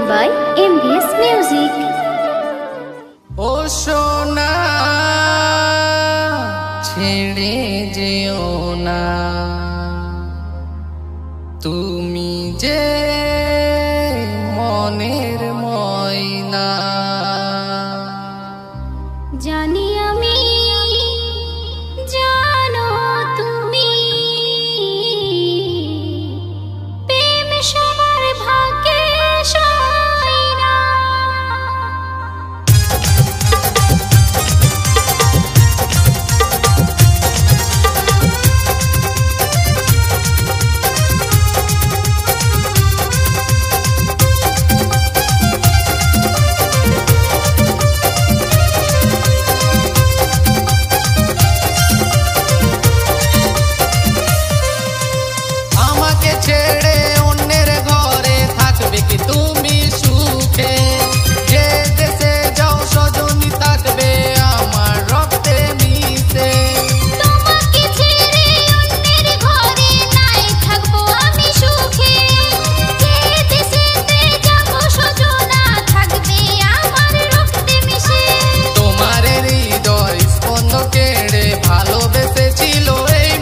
by MBS Music. ও সোনা ছেড়ে যেও না তুমি যে মনের ময়না জানি আমি জানো তুমি প্রেম সবার ভাগ্যে সয় না। ছেড়ে অন্যের ঘরে থাকবে কি তুমি সুখে যে দেশে যাও সজনী থাকবে আমার রক্তে মিশে তোমাকে ছেড়ে অন্যের ঘরে নাই থাকবো আমি সুখে যে দেশেতে যাব সজনা থাকবে আমার রক্তে মিশে তোমার হৃদয় স্পন্দ কেড়ে ভালোবেসেছিল এই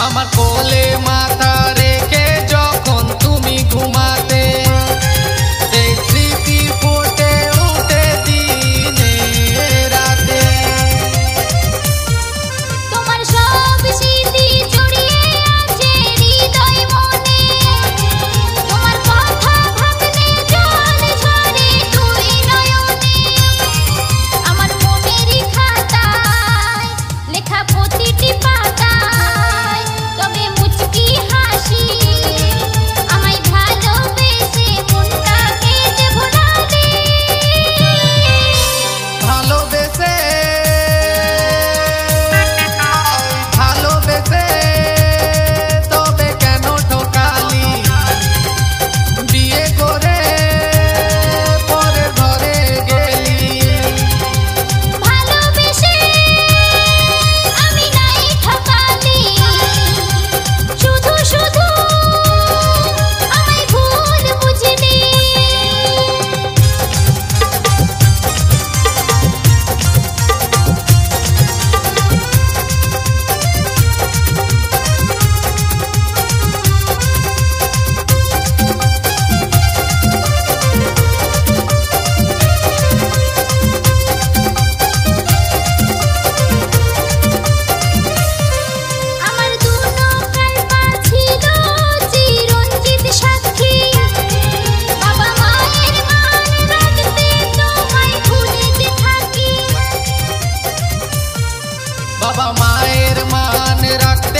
আমার কোলে মাথা রেখে যখন তুমি ঘুমাতে সেই স্মৃতি ফুটে উঠে দিনে রাতে তোমার সব স্মৃতি জড়িয়ে আছে হৃদয় মনে তোমার কথা ভাবলে জল ঝরে দুই নয়নে আমার মনের খাতায় লেখা প্রতিটি পাতায় তবে মুচকি হাসি আমায় ভালোবেসে মনটাকে যে ভোলালে ভালোবেসে ভালোবেসে তবে কেন ঠকালি বিয়ে করে পরের ঘরে গেলি ভালোবেসে আমি নাই ঠকালি শুধু শুধু আমায় ভুল বুঝলি আমার দুনকার ছিল চিরঞ্জিত সাক্ষী বাবা মায়ের মান রাখতে তোমায় ভুলে যে থাকি বাবা মায়ের মান রাখতে